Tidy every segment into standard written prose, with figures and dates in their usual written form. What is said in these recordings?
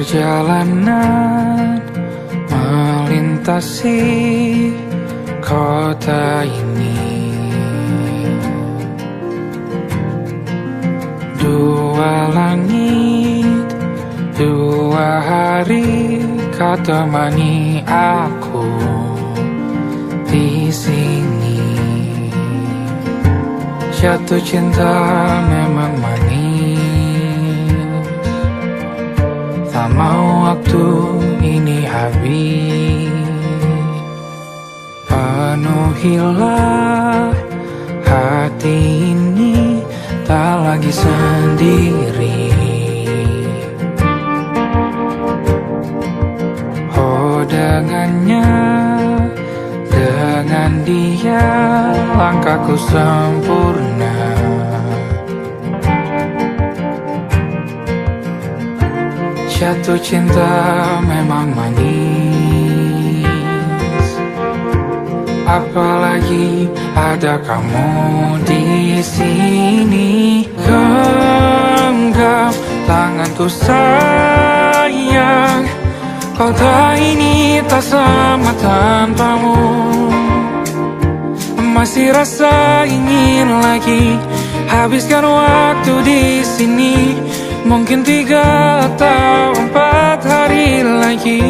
Perjalanan melintasi kota ini, dua langit, dua hari kau temani aku di sini. Jatuh cinta memang manis, tak mau waktu ini habis. Penuhilah hati ini, tak lagi sendiri. Oh dengannya, dengan dia langkahku sempurna. Jatuh cinta memang manis, apalagi ada kamu di sini. Genggam tanganku sayang, kota ini tak sama tanpamu. Masih rasa ingin lagi habiskan waktu di sini. Mungkin 3 atau 4 hari lagi.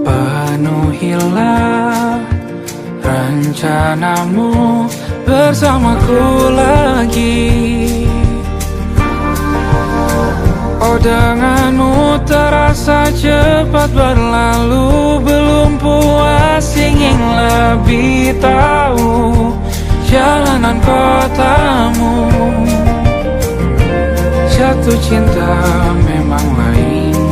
Penuhilah rencanamu bersamaku lagi. Oh denganmu terasa cepat berlalu, belum puas ingin lebih tahu jalanan kotamu. Jatuh cinta memang lain,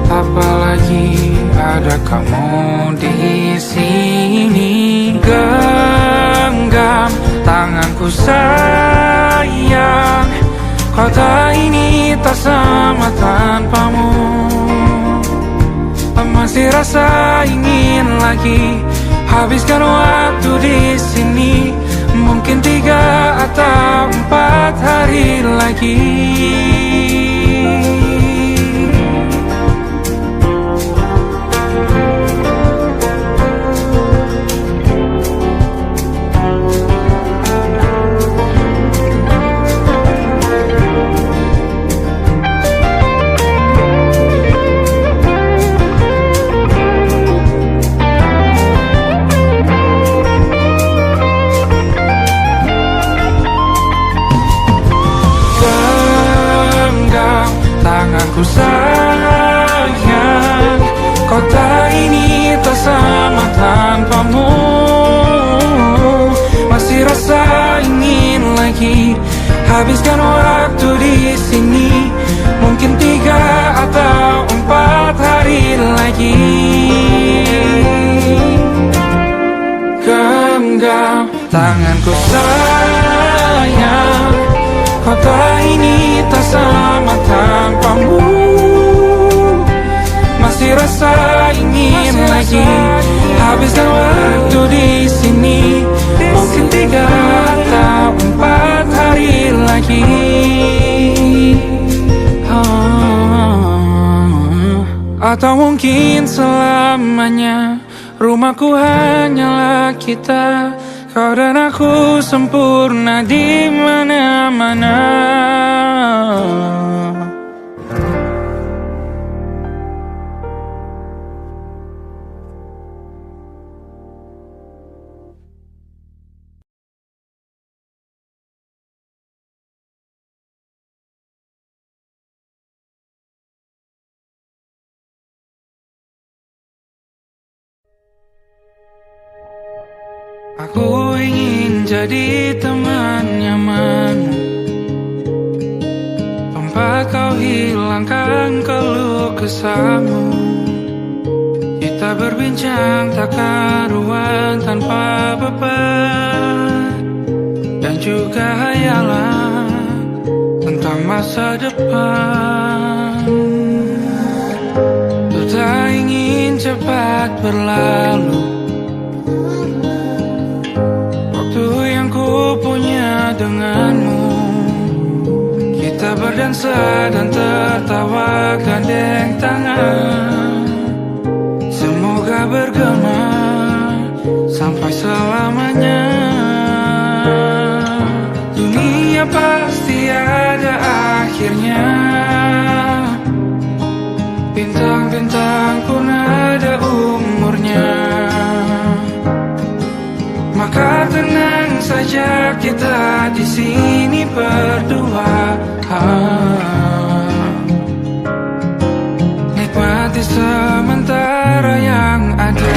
apalagi ada kamu di sini. Genggam tanganku sayang, kota ini tak sama tanpamu. Masih rasa ingin lagi habiskan waktu di sini. Mungkin 3 atau 4 hari lagi. Tanganku sayang, kota ini tak sama tanpamu. Masih rasa ingin lagi habiskan waktu di sini. Mungkin 3 atau 4 hari lagi. Genggam tanganku sayang, kota ini tak sama tanpamu. Masih rasa ingin lagi habiskan waktu di sini. Mungkin 3 atau 4 hari lagi. Atau mungkin selamanya. Rumahku hanyalah kita, kau dan aku sempurna di mana-mana. Aku ingin jadi teman nyaman, tempat kau hilangkan keluh kesahmu. Kita berbincang tak karuan tanpa beban, dan juga hayalan tentang masa depan. Ku tak ingin cepat berlalu, denganmu. Kita berdansa dan tertawa gandeng tangan. Semoga bergema sampai selamanya. Dunia pasti ada akhirnya. Bintang-bintang pun ada umurnya. Maka tenang saja kita di sini berdua. Nikmati sementara yang ada.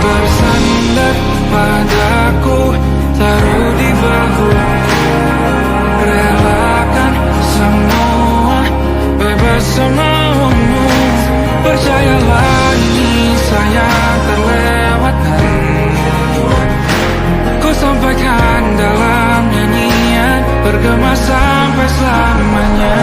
Bersandar padaku, taruh di bahu. Relakan semua, bebas semaumu. Percayalah ini sayang terlewatkan. Ku sampaikan dalam nyanyian, bergema sampai selamanya.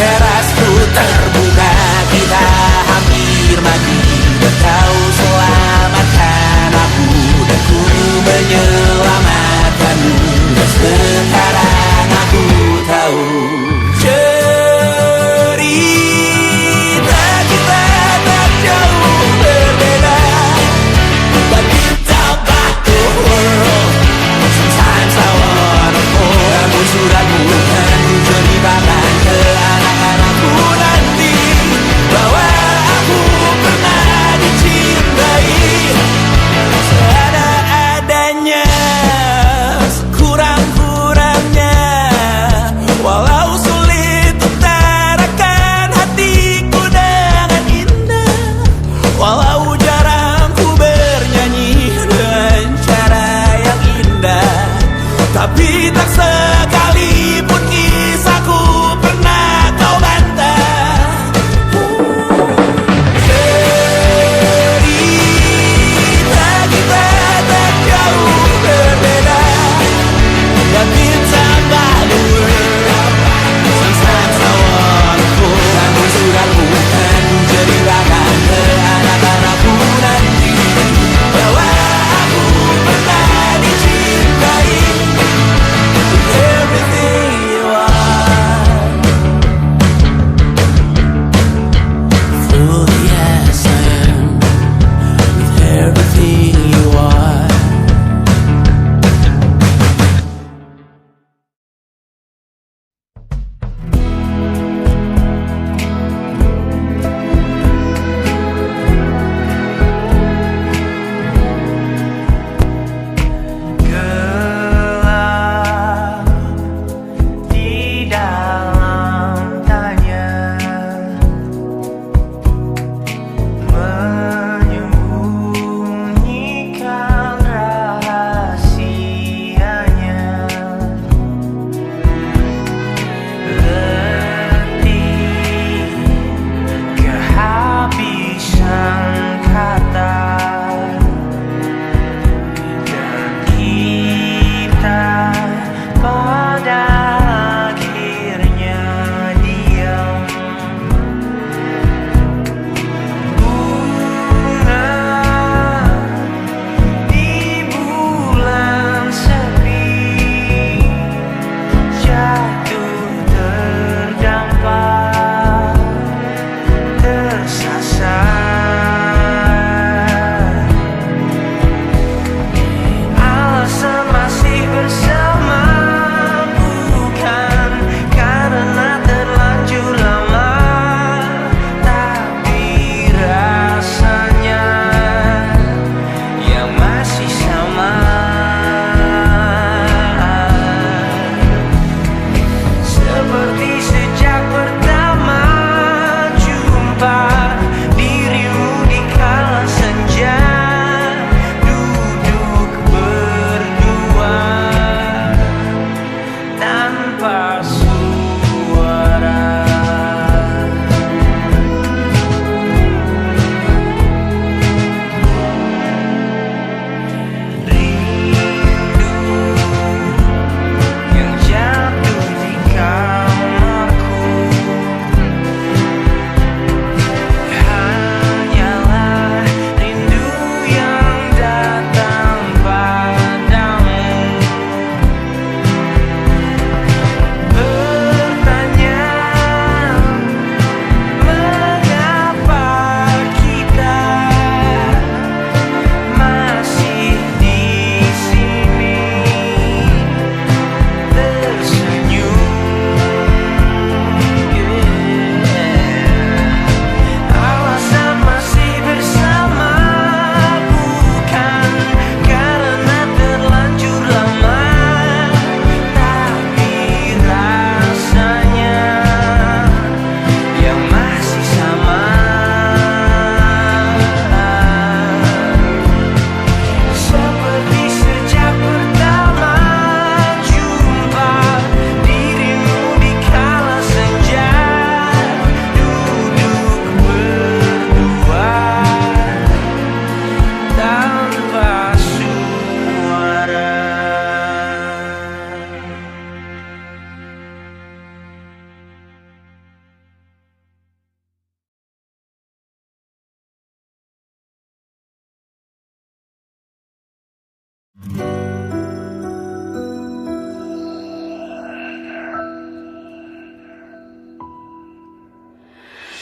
Terasku terbuka, kita hampir air mati, dan kau selamatkan aku, dan ku menyelamatkanmu. Dan sekarang aku tahu cerita kita tak jauh berbeda. But you talk about the world, sometimes I wanna fall. Namun suratmu kan ku ceritakan ke anak-anakku nanti, bahwa aku pernah dicintai seada-adanya, sekurang-kurangnya. Walau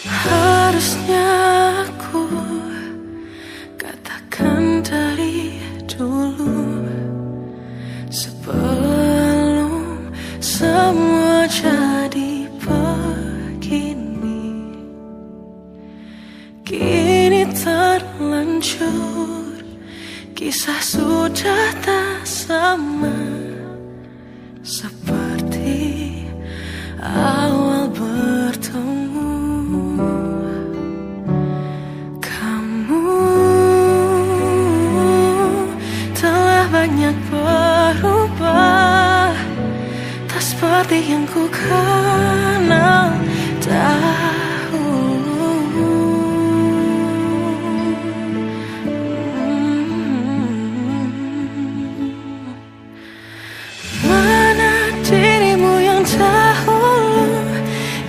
Harusnya aku katakan dari dulu, sebelum semua jadi begini. Kini terlanjur, kisah sudah tak sama seperti awal bertemu. Banyak berubah, tak seperti yang ku kenal dahulu. Mana dirimu yang dahulu,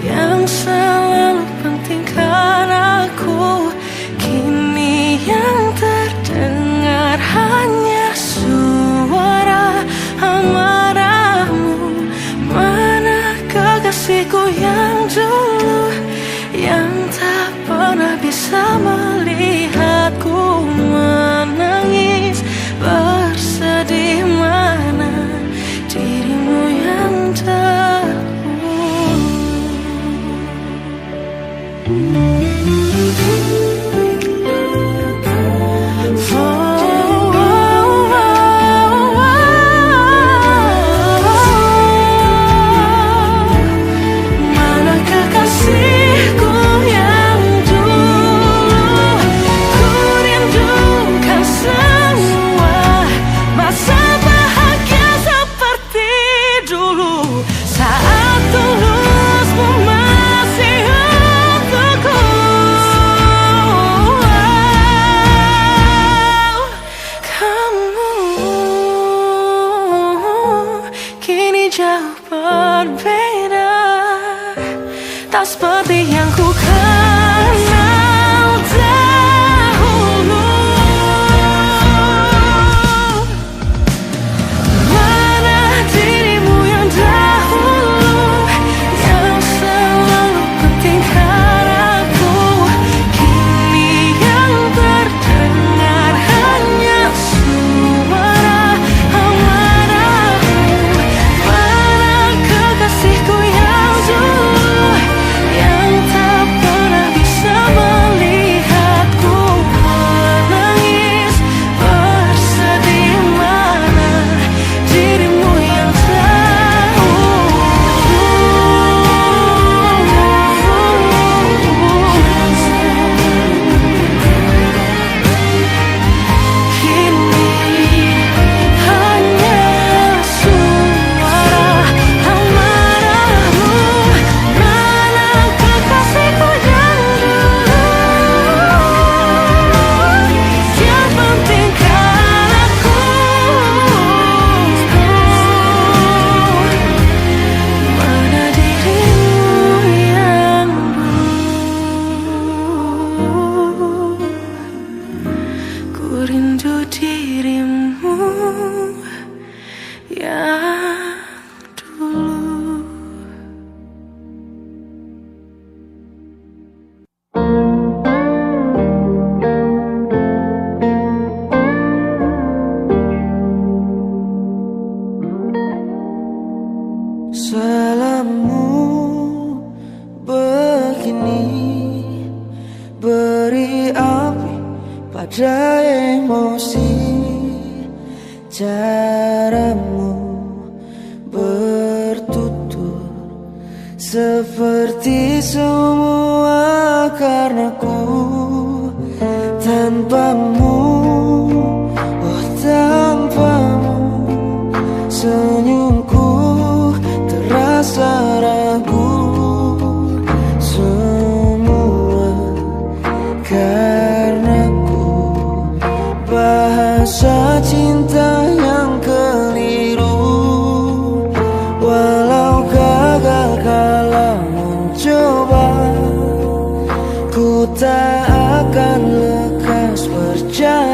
yang selalu pentingkan aku, kini yang terdengar hanya suara amarahmu. Mana kekasihku yang dulu, yang tak pernah bisa melihatku menangis bersedih. Mana dirimu yang dahulu. Jauh berbeda, tak seperti yang ku kenal dahulu. Mana dirimu yang dahulu, yang selalu pentingkan aku, kini yang terdengar hanya suara amarahmu. Kekasihku yang dulu, yang tak pernah bisa melihatku menangis bersedih. Mana dirimu yang kini hanya suara amarahmu. Mana kekasihku yang dulu, yang pentingkan aku, mana dirimu yang dulu. Ku rindu dirimu yang dulu. Salammu begini, beri api pada emosi. Caramu bertutur seperti semua karenaku. Tanpamu, oh tanpamu, senyumku terasa ragu. Semua karenaku, bahasa cinta yang keliru. Walau gagal kala mencoba, ku tak akan lekas percaya.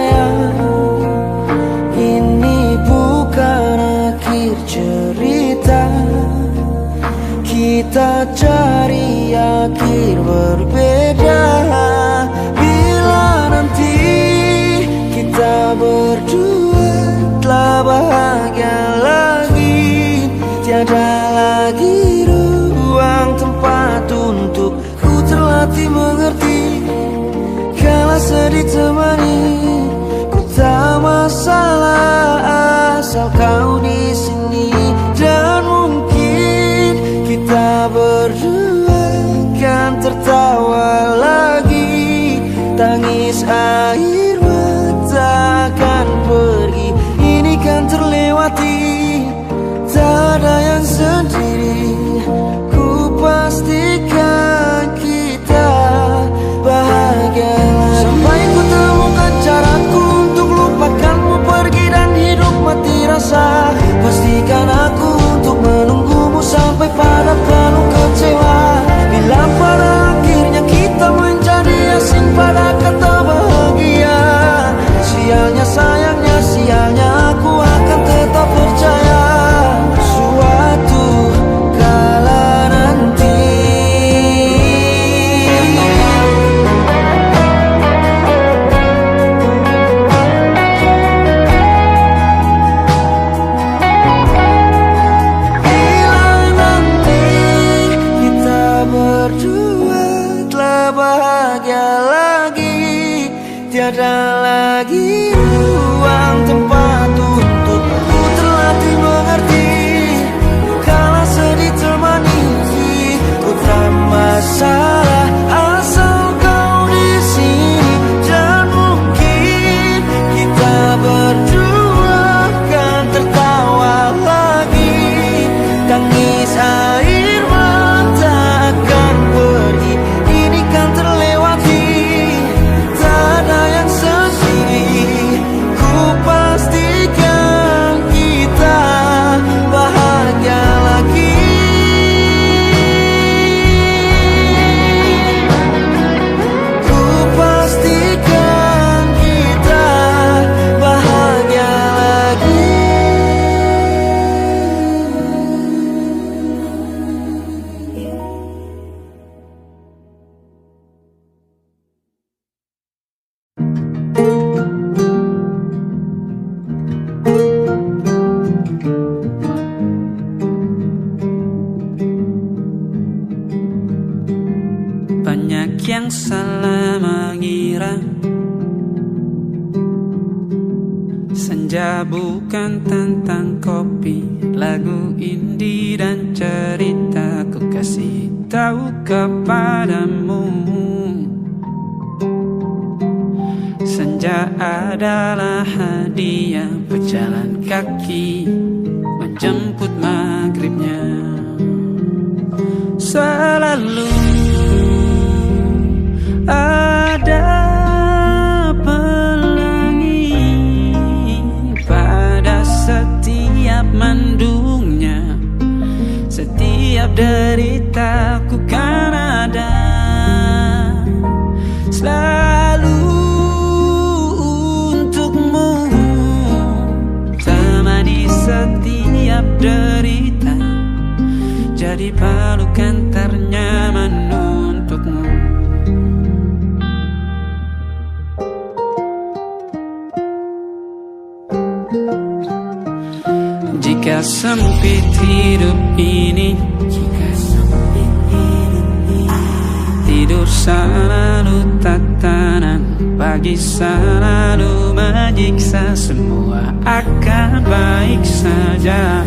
hari akhir berbeda. Bila nanti kita berdua telah bahagia lagi, tiada lagi ruang tempat untuk ku terlatih mengerti. Kala sedih temani, ku tak masalah asal kau di sini. Dan mungkin kita berdua kan tertawa lagi, tangis air mata akan pergi, ini kan terlewati. Tak ada yang sendiri, ku pastikan kita bahagia lagi. Sampai ku temukan caraku untuk lupakanmu pergi dan hidup mati rasa. Pastikan aku untuk menunggumu sampai pada penuh kecewa. Bila pada akhirnya kita menjadi asing pada kata bahagia, sialnya sayangnya sialnya aku akan tetap percaya suatu kala nanti. Bahagia lagi, tiada lagi ruang tempat untuk ku terlatih mengerti. Kala sedih temani, ku tak masalah asal kau di sini. Dan mungkin kita berdua kan tertawa lagi, tangis air mata akan pergi, ini kan terlewati. Tak ada yang sendiri, ku pastikan kita bahagia lagi. Ku pastikan kita bahagia lagi. Banyak yang salah mengira senja bukan tentang kopi, lagu indie dan cerita. Ku kasih tahu kepadamu, senja adalah hadiah pejalan kaki menjemput maghribnya. Selalu ada pelangi pada setiap mendungnya, setiap deritaku kan ada selalu untukmu, temani setiap derita, jadi pelukan ternyaman untukmu. Jika sempit hidup ini, tidur selalu tatanan, pagi selalu menyiksa, semua akan baik saja.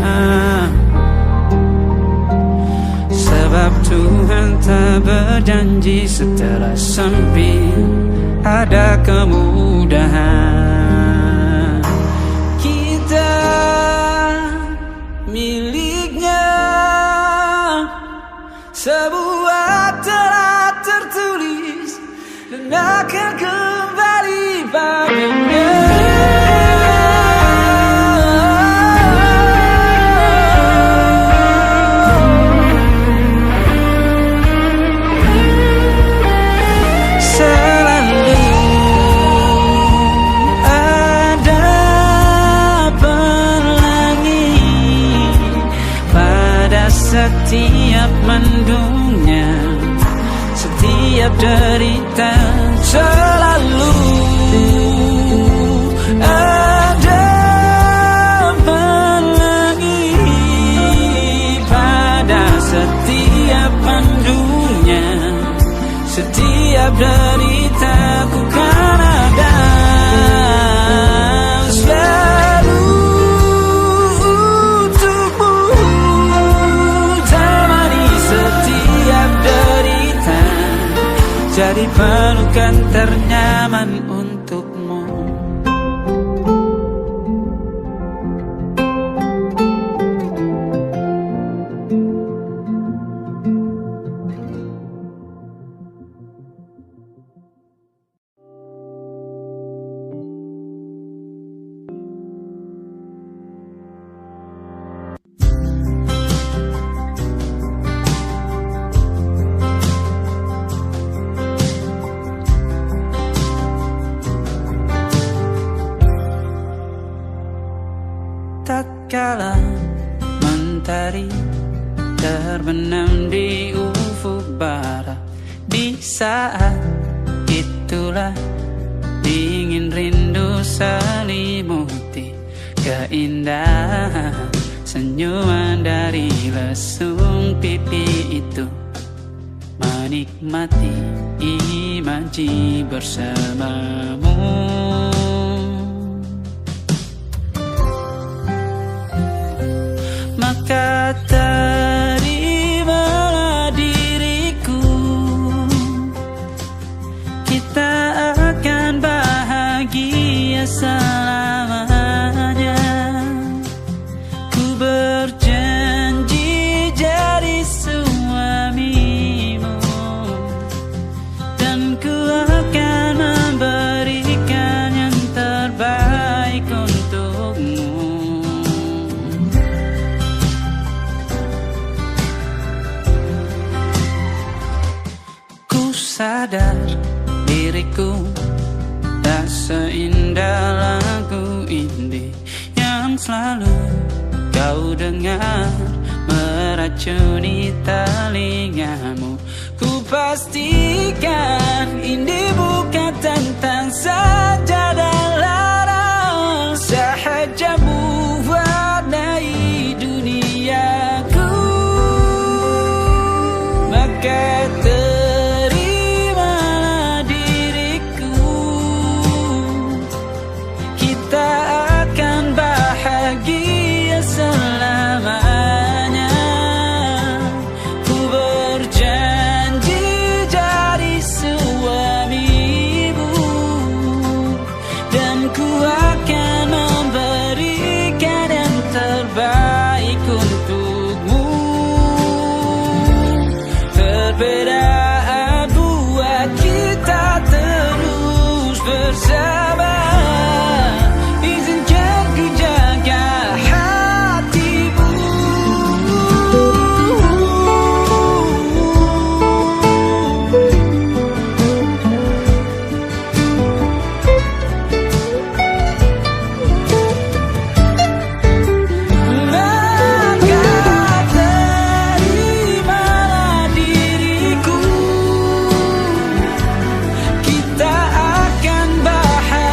Sebab Tuhan tak berjanji setelah sempit ada kemudahan. Kita miliknya sebuah telah tertulis dan akan kembali padanya. Setiap mendungnya, setiap deritaku kan ada selalu untukmu, temani setiap derita, jadi pelukan ternyaman untukmu. Tatkala mentari terbenam di ufuk barat, di saat itulah dingin rindu selimuti keindahan senyuman dari lesung pipi itu, menikmati imaji bersamamu. Maka terimalah diriku, kita akan bahagia selamanya. Ku berjanji jadi suamimu, dan ku akan memberikan yang terbaik untukmu. Sadar diriku tak seindah lagu indie yang selalu kau dengar meracuni telingamu. Ku pastikan ini bukan tentang saja dan larang, sahaja mewarnai duniaku. Maka selamanya. Ku berjanji jadi suamimu, dan ku akan memberikan yang terbaik untukmu. Perbedaan buat kita terus bersama. Kita akan bahagia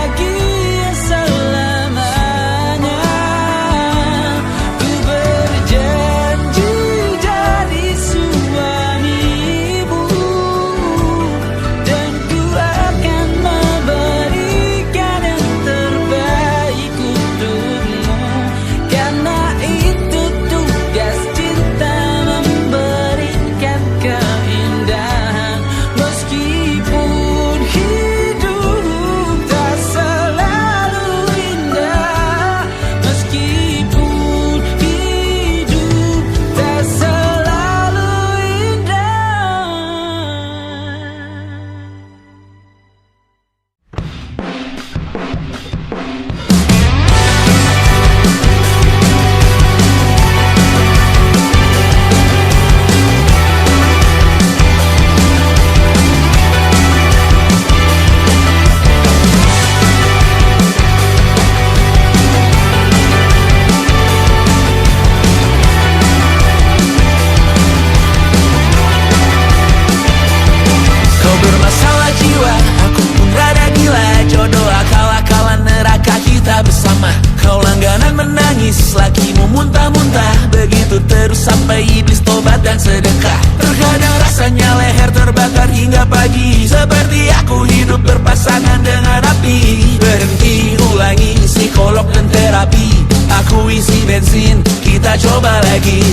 kita coba lagi.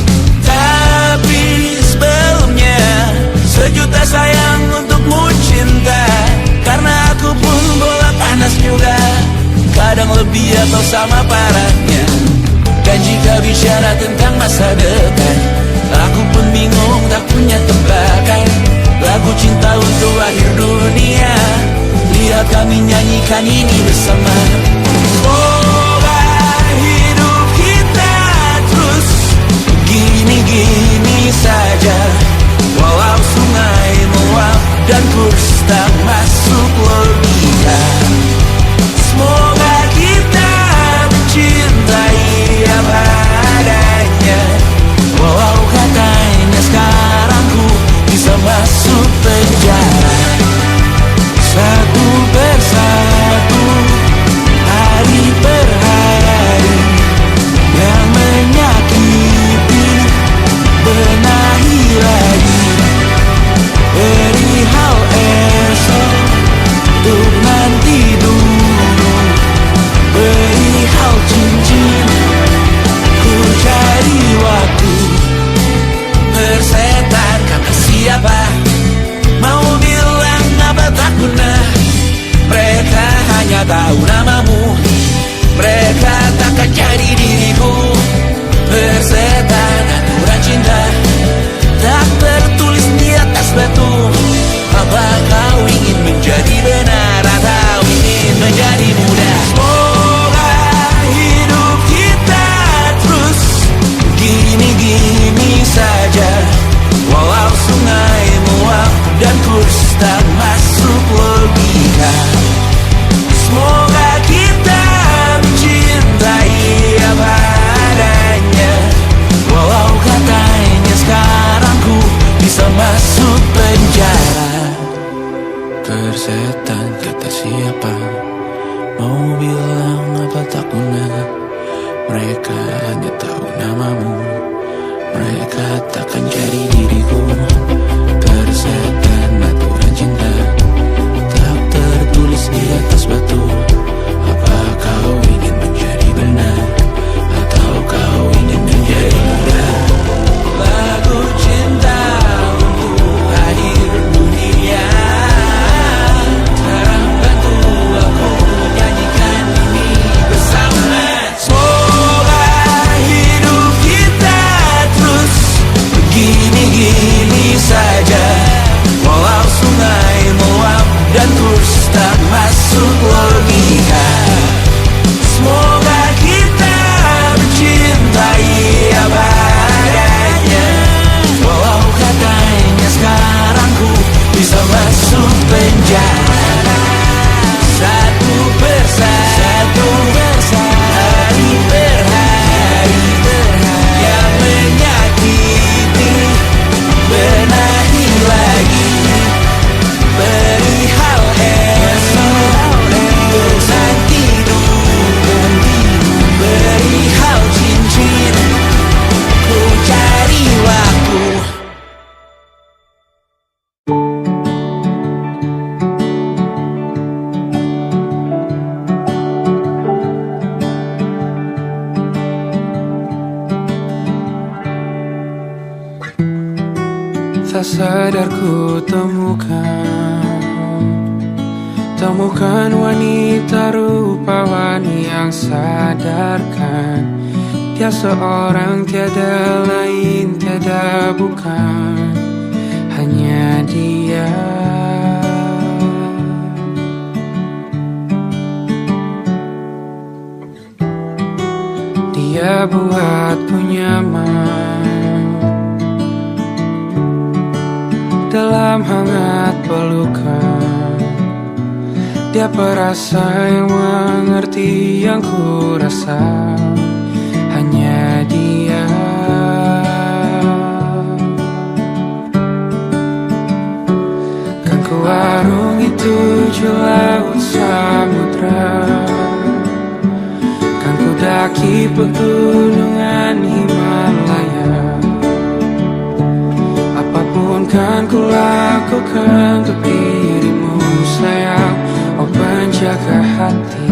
Tapi sebelumnya sejuta sayang untukmu cinta. Karena aku pun bola panas juga, kadang lebih atau sama parahnya. Dan jika bicara tentang masa depan, aku pun bingung tak punya tebakan. Lagu cinta untuk akhir dunia, lihat kami nyanyikan ini bersama. Semoga hidup kita terus gini-gini saja, walau sungai meluap dan kurs tak masuk logika. Semoga kita mencintai apa adanya, walau katanya sekarang ku bisa masuk penjara. Satu persatu, hari per hari, yang menyakiti benahi lagi. Perihal esok, untuk nanti dulu. Perihal cincin, ku cari waktu. Persetan kata siapa, mau bilang apa tak guna. Mereka hanya tahu namamu, mereka takkan jadi diriku. Persetan aturan cinta, tak tertulis di atas batu. Apa kau ingin menjadi benar atau ingin menjadi muda? Semoga hidup kita terus gini-gini saja, walau sungai meluap dan kurs tak masuk logika. Semoga kita mencintai apa adanya, walau katanya sekarang ku bisa masuk penjara. Persetan kata siapa, mau bilang apa tak guna. Mereka hanya tahu namamu, mereka takkan jadi diriku. Persetan aturan cinta, tak tertulis di atas batu. Apa kau ingin menjadi benar atau kau ingin menjadi muda? Lagu cinta untuk akhir dunia, sekarang bantu aku nyanyikan ini bersama. Semoga hidup kita terus begini-gini saja, walau sungai meluap dan kurs tak masuk logika. Semoga kita mencintai apa adanya, walau katanya sekarang ku bisa masuk penjara. Satu persatu, hari per hari, yang menyakiti benahi lagi. Perihal esok, untuk nanti dulu. Perihal cincin, ku cari waktu. Tak sadar ku temukan wanita rupawan yang sadarkan dia seorang, tiada lain, tiada bukan, hanya dia. Dia buatku nyaman dalam hangat pelukan. Dia perasa yang mengerti yang ku rasa, hanya dia. Kan ku arungi 7 laut samudra, kan ku daki pegunungan Himalaya. Apapun kan ku lakukan untuk dirimu sayang, oh penjaga hati.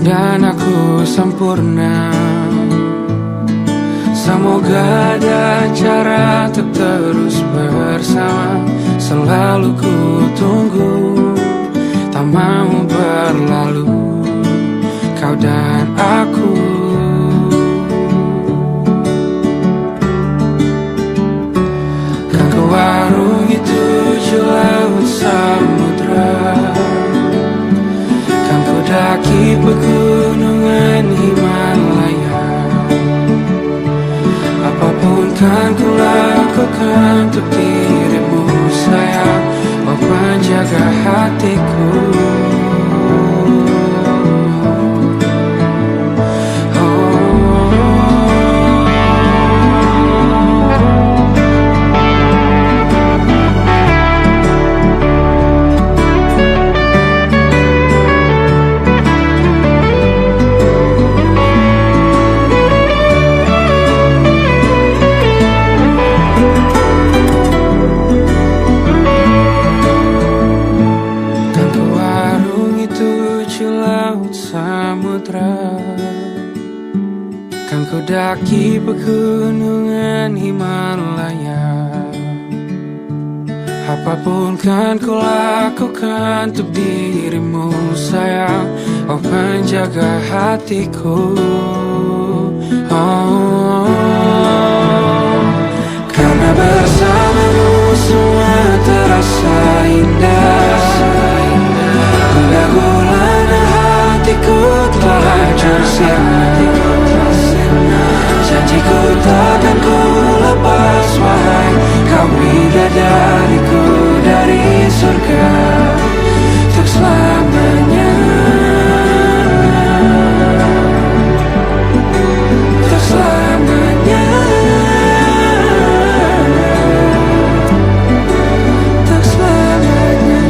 dan aku sempurna. Semoga ada cara untuk terus bersama. Selalu ku tunggu, tak mau berlalu, kau dan aku. Kan ku warungi 7 laut samudra, kan ku daki pegunungan Himalaya. Apapun kan ku lakukan untuk dirimu sayang, oh penjaga hatiku. Kan ku daki pegunungan Himalaya. Apapun kan ku lakukan untuk dirimu sayang, oh penjaga hatiku. Oh, karena bersamamu semua terasa indah. Gundah gulana hatiku telah bersama. Janjiku takkan ku lepas, wahai kau bidadariku dari surga untuk selamanya, untuk selamanya, untuk selamanya.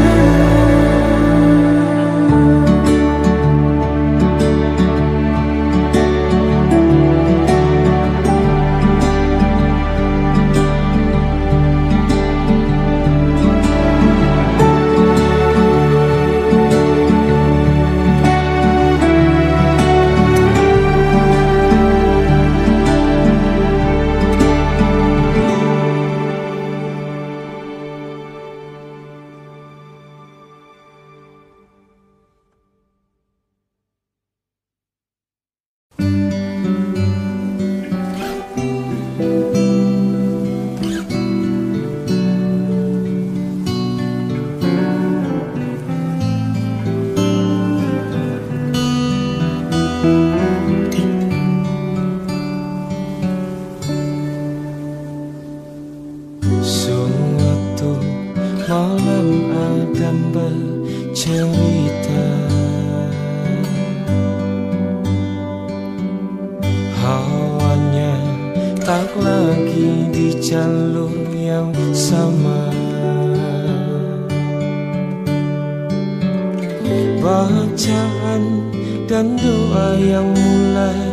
Bacaan dan doa yang mulai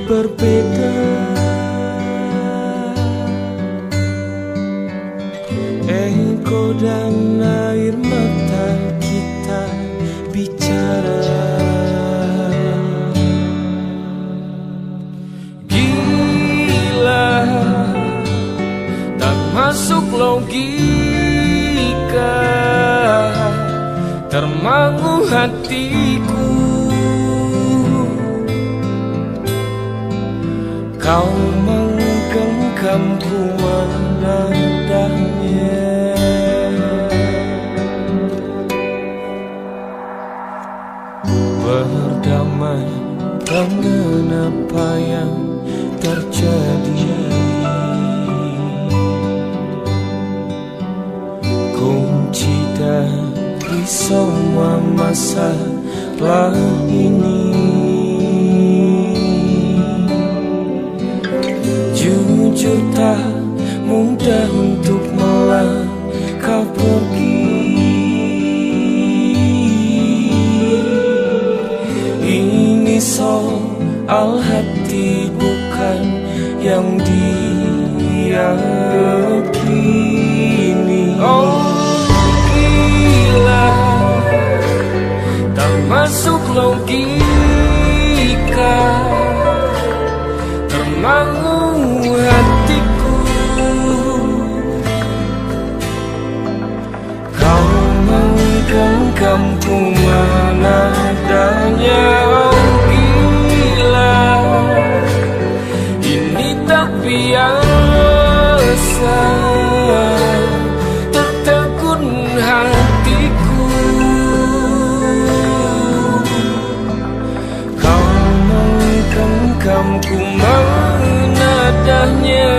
berbeda. Engkau dan air mata kita bicara. Gila, tak masuk logika, termangu hatiku. Kau menggenggamku menandanya. Berdamai dengan apa yang terjadi. Kunci dari semua masalah ini, jujur tak mudah untuk melangkah pergi. Ini soal hati bukan yang diyakini. Oh gila, tak masuk logika, genggam-genggamku menadanya. Oh gila, ini tak biasa, tertegun hatiku. Kau menggenggamku menadanya.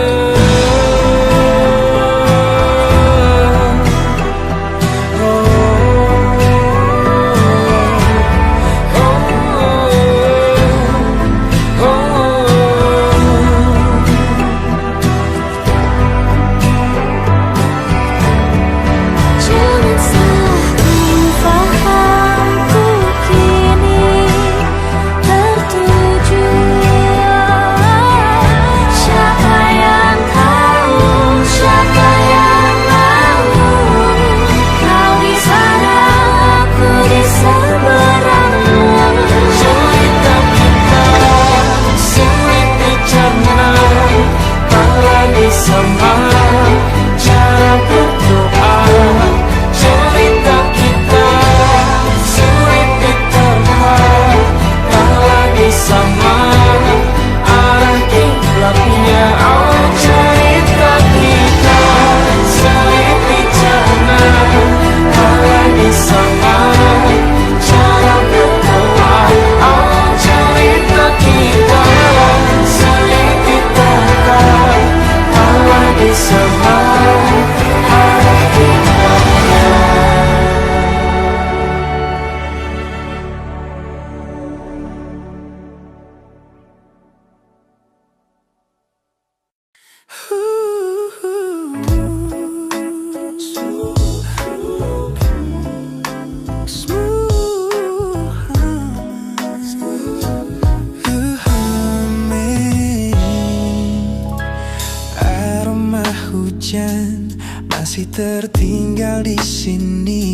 Masih tertinggal di sini,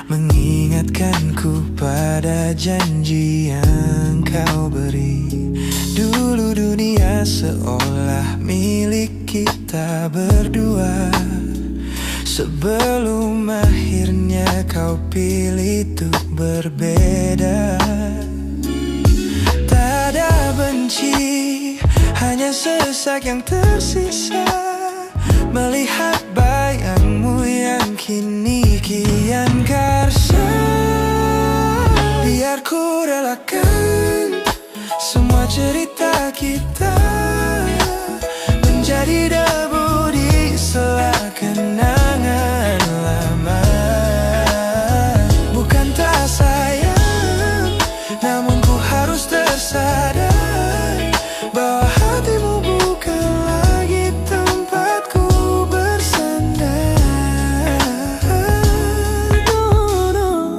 mengingatkanku pada janji yang kau beri. Dulu dunia seolah milik kita berdua, sebelum akhirnya kau pilih untuk berbeda. Tak ada benci, hanya sesak yang tersisa, melihat bayangmu yang kini kian karsa. Biar ku relakan semua cerita kita menjadi debu di sela kenangan lama. Bukan tak sayang, namun ku harus tersadar bahwa hatimu bukan lagi tempatku bersandar.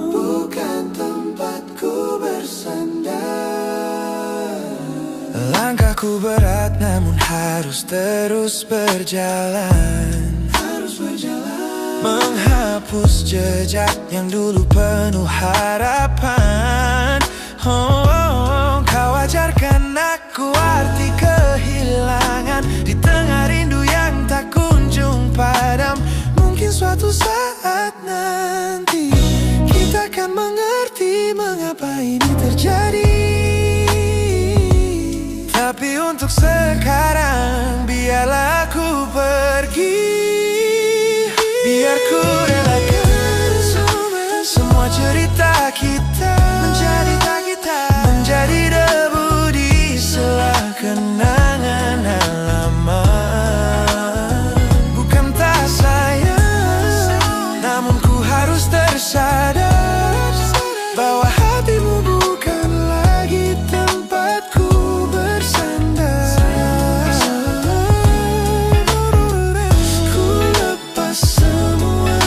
Bukan tempatku bersandar. Langkahku berat namun harus terus berjalan, menghapus jejak yang dulu penuh harapan. Kau ajarkan aku arti kehilangan di tengah rindu yang tak kunjung padam. Mungkin suatu saat nanti kita akan mengerti mengapa ini terjadi. Tapi untuk sekarang biarlah aku pergi. Biar ku relakan semua cerita kita menjadi debu di sela kenangan lama. Bukan tak sayang, namun ku harus tersadar bahwa hatimu bukan lagi tempatku bersandar. Ku lepas semua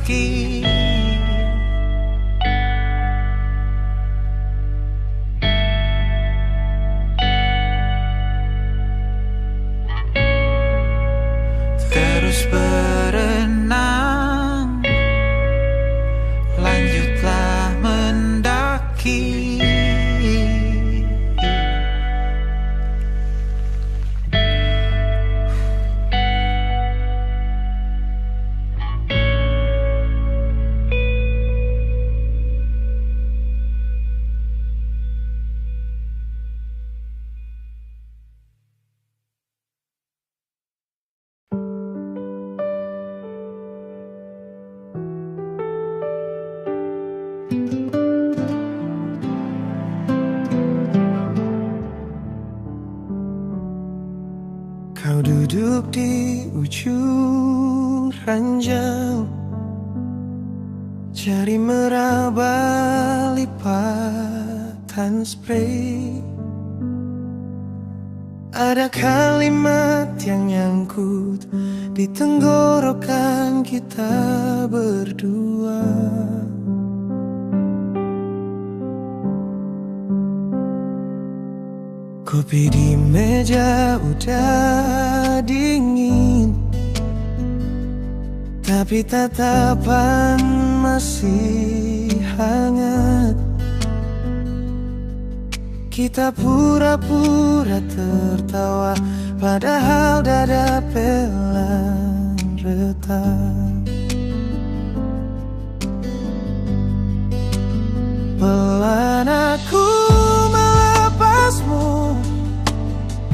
mendaki. Terus berenang, lanjutlah mendaki. Kau duduk di ujung ranjau, jari meraba lipatan spray. Ada kalimat yang nyangkut di tenggorokan kita berdua. Kopi di meja udah dingin, tapi tatapan masih hangat. Kita pura-pura tertawa, padahal dada pelan retak. Pelan aku melepasmu,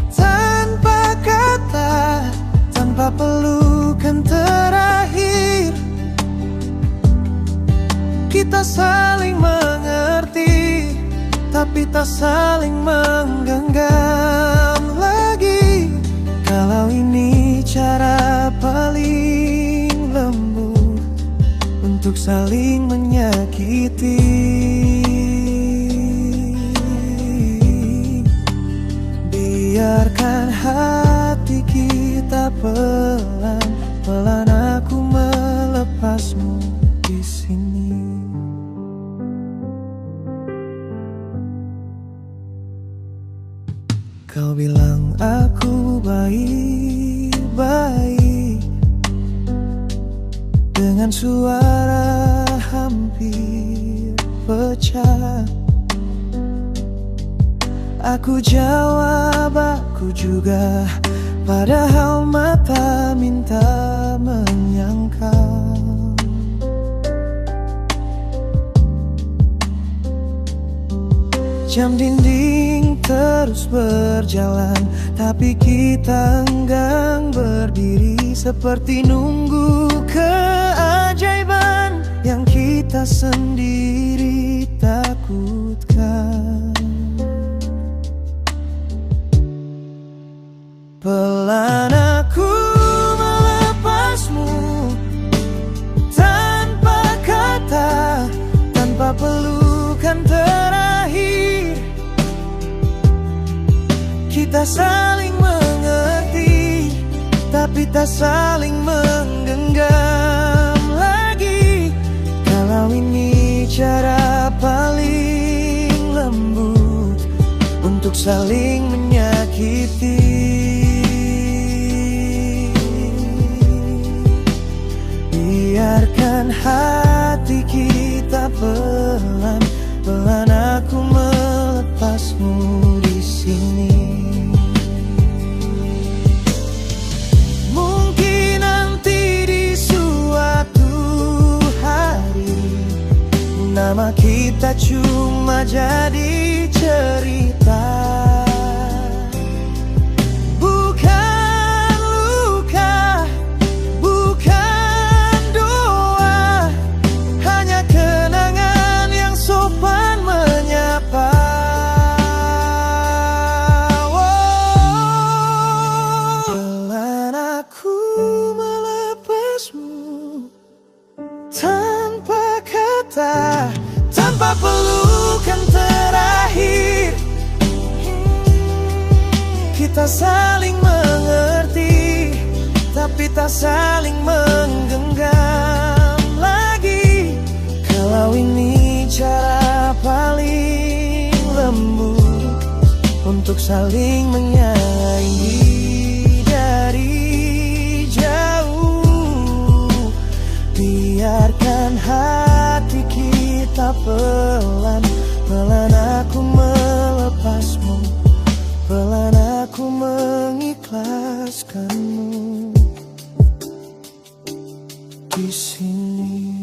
tanpa kata, tanpa pelukan terakhir. Kita saling mengerti, tapi tak saling menggenggam lagi. Kalau ini cara paling lembut untuk saling menyakiti. Biarkan hati kita pelan-pelan, aku melepasmu di sini. Kau bilang aku baik-baik, dengan suara hampir pecah. Aku jawab aku juga, padahal mata minta menyangkal. Jam dinding terus berjalan, tapi kita enggan berdiri, seperti nunggu keajaiban yang kita sendiri takutkan. Pelan aku melepasmu, tanpa kata, tanpa pelukan terakhir. Kita saling mengerti, tapi tak saling menggenggam lagi. Kalau ini cara paling lembut untuk saling menyakiti. Biarkan hati kita pelan-pelan, aku melepasmu di sini. Mungkin nanti di suatu hari nama kita cuma jadi cerita. Tanpa pelukan terakhir, kita saling mengerti, tapi tak saling menggenggam lagi. saling menyayangi dari jauh. Biarkan hati kita pelan-pelan aku melepasmu, pelan aku mengikhlaskanmu di sini.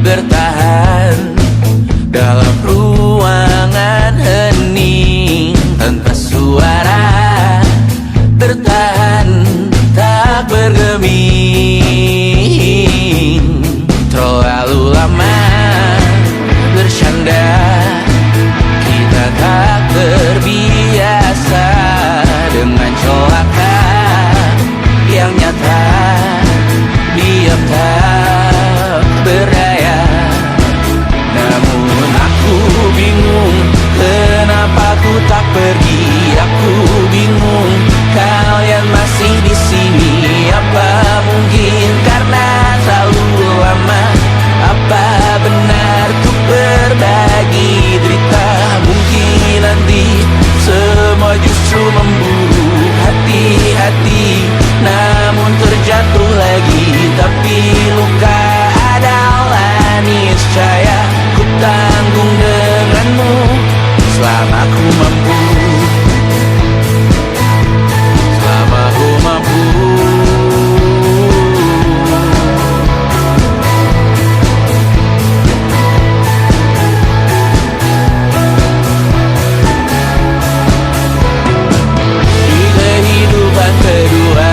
Bertahan dalam ruangan hening tanpa suara, bertahan tak bergeming. Terlalu lama bersandar, kita tak terbiasa dengan celaka yang nyata. Diam tak berdaya, namun aku bingung kenapa ku tak pergi. Aku bingung kalian masih di sini. Apa mungkin karena terlalu lama? Apa benar ku berbagi derita? Mungkin nanti semua justru memburu hati-hati, namun terjatuh lagi. Tapi luka adalah niscaya, ku tanggung denganmu selama ku mampu, selama ku mampu. Di kehidupan kedua,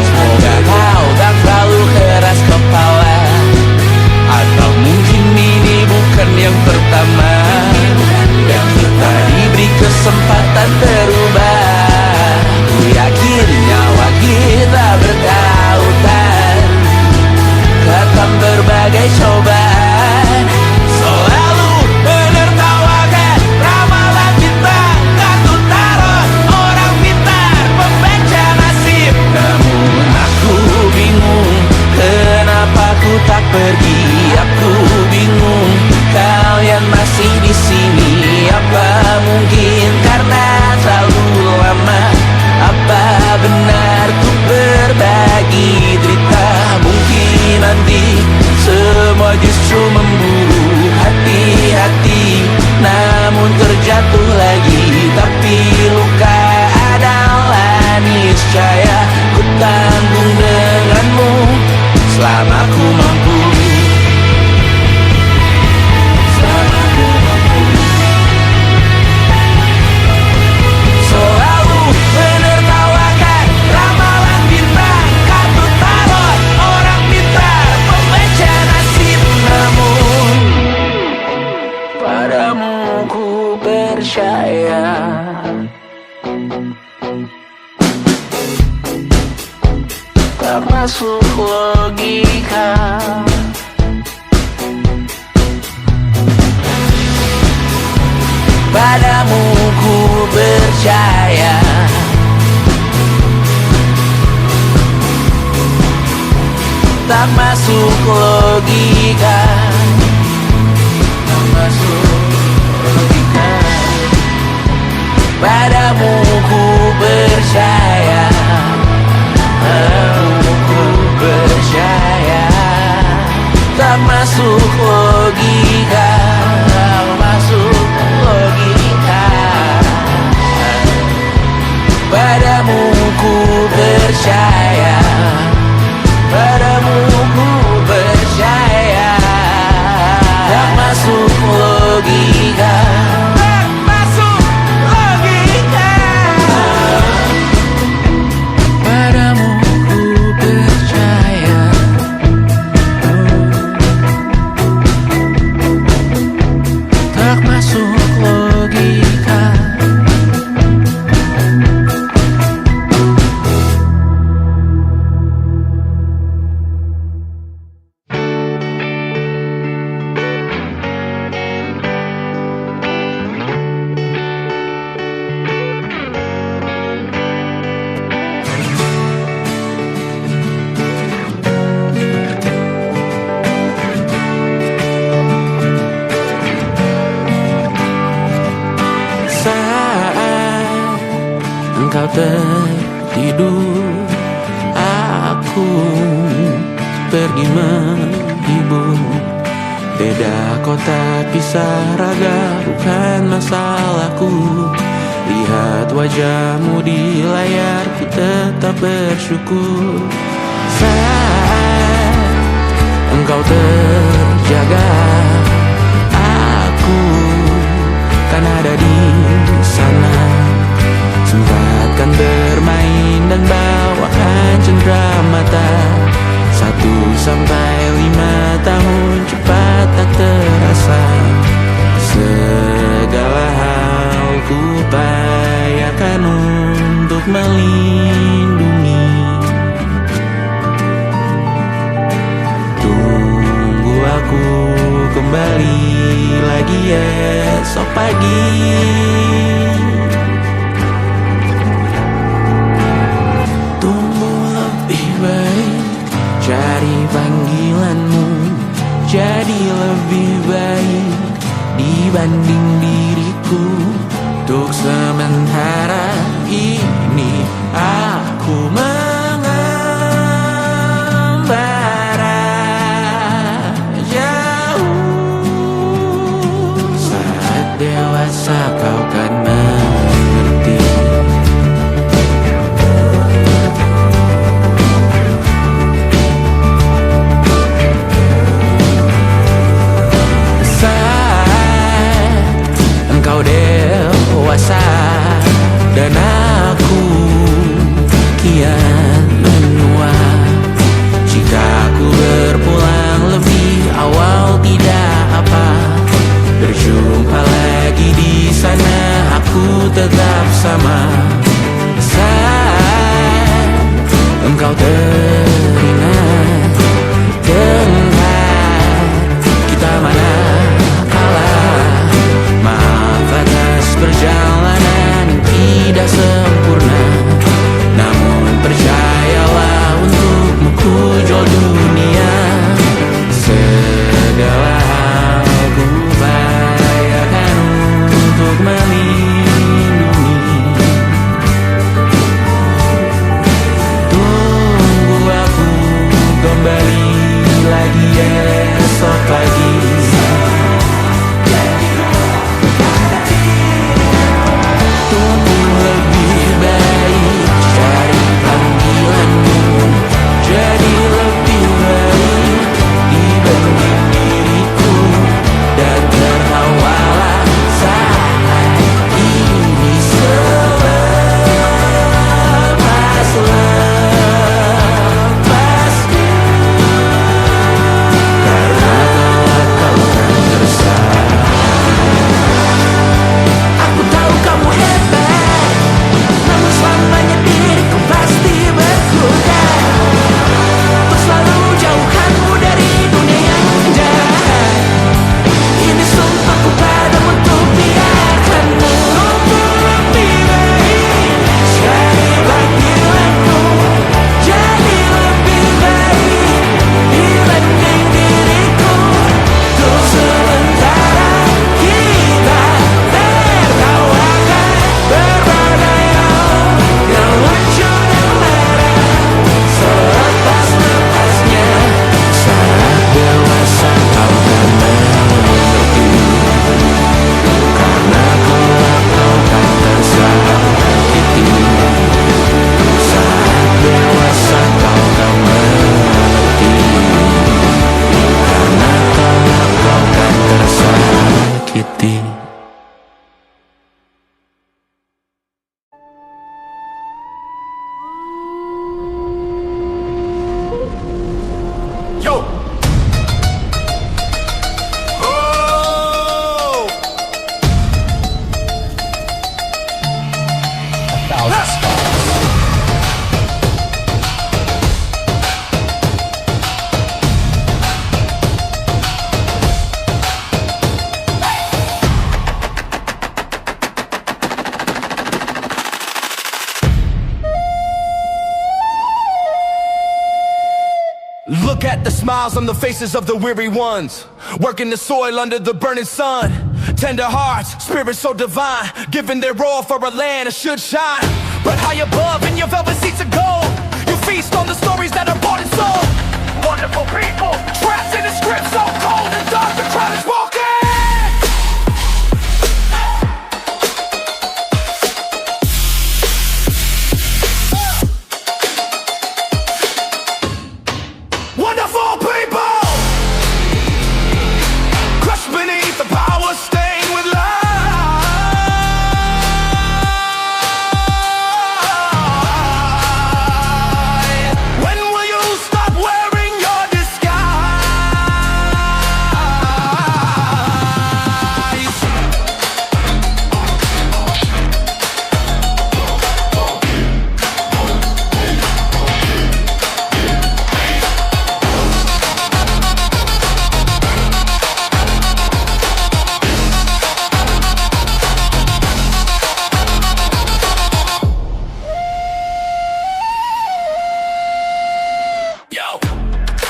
semoga kau tak terlalu keras kepala. Atau mungkin ini bukan yang pertama yang kita diberi kesempatan berubah. Ku yakin nyawa kita bertautan, akan berbagai cobaan. Selalu menertawakan ramalan bintang, kartu tarot orang pintar, pembaca nasib. Namun aku bingung kenapa ku tak pergi. Aku bingung kalian masih di sini. Apa mungkin karena terlalu lama? Apa benar ku berbagi derita? Mungkin nanti semua justru memburu hati-hati, namun terjatuh lagi. Tapi luka adalah niscaya, ku tanggung denganmu selama ku mampu, selama ku mampu. Selalu menertawakan ramalan bintang, kartu tarot orang pintar, pembaca nasib. Namun padamu ku percaya, tak masuk logika. Padamu ku percaya, tak masuk logika, tak masuk logika. Padamu ku percaya, padamu ku percaya, tak masuk logika, tak masuk logika. Padamu ku percaya, padamu ku percaya, tak masuk logika. engkau tertidur, aku pergi menghibur. Beda kota, pisah raga, bukan masalahku. Lihat wajahmu di layar, ku tetap bersyukur. Saat engkau terjaga, aku kan ada di sana. Sempatkan bermain dan bawakan cenderamata. 1-5 tahun cepat tak terasa. Segala hal ku upayakan untuk melindungi. Tunggu aku kembali lagi esok pagi. Tumbuh lebih baik, cari panggilanmu, jadi lebih baik dibanding diriku. Untuk sementara ini aku mengembara jauh. Saat dewasa kau kan mengerti. Engkau dewasa dan aku kian menua. Jika aku berpulang lebih awal tidak apa. Berjumpa lagi di sana, aku tetap sama. Saat engkau teringat tentang kita mana kalah. Maaf atas perjalanan yang tidak sempurna, namun percayalah untukmu ku jual dunia. Segala hal ku upayakan untuk melindungi. Tunggu aku kembali lagi esok pagi. Look at the smiles on the faces of the weary ones, working the soil under the burning sun. Tender hearts, spirits so divine, giving their all for a land that should shine. but high above in your velvet seats of gold. You feast on the stories that are bought and sold. Wonderful people, trapped in a script so cold and dark, the crowd is walking. Wonderful people, crushed beneath the power stained with lies. When will you stop wearing your disguise? Yo,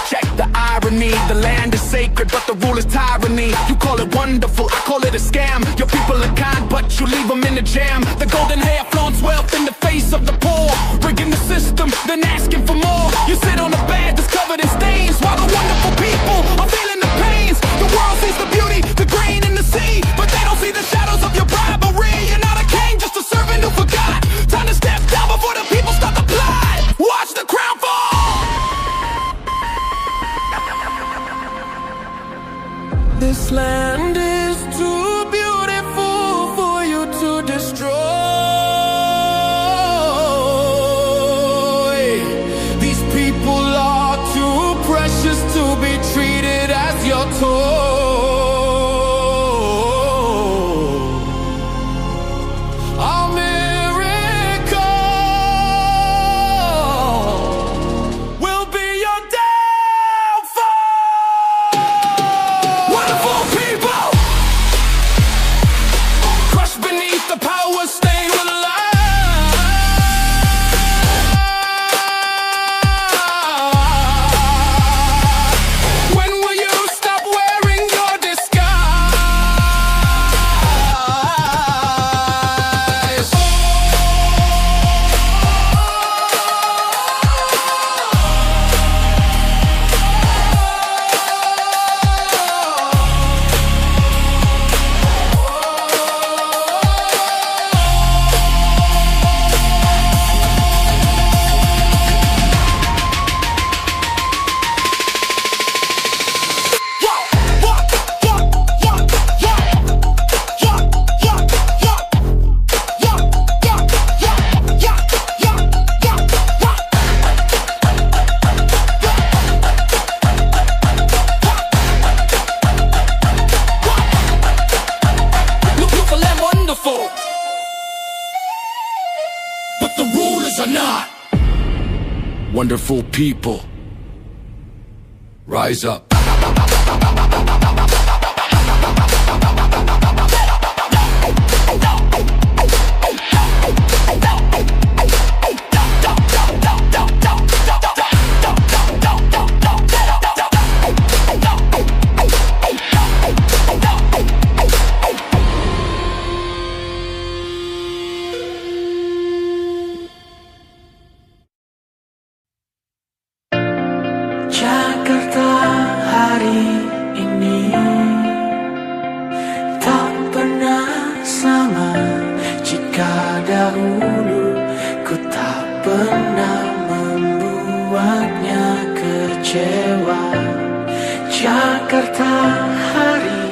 check the irony. The land is sacred, but the rule is tyranny. You call it wonderful, I call it a scam. Your people are kind, but you leave them in the jam. The golden hair flaunts wealth in the face of the poor, rigging the system, then asking for more. You sit on a bed that's covered in stains, while the wonderful people are feeling the pains. The world sees the beauty, the grain in the sea, but they don't see the shadows of your bribery. You're not a king, just a servant who forgot. Time to step down before the people start to plot. Watch the crown fall. This land is too beautiful for you to destroy. These people are too precious to be treated as your toy. Our miracle will be your downfall. Wonderful people, crushed beneath the power stained with lies. When will you stop wearing your disguise? Beautiful and wonderful, but the rulers are not. Wonderful people, rise up. Jakarta hari ini tak pernah sama. Jika dahulu ku tak pernah membuatnya kecewa. Jakarta hari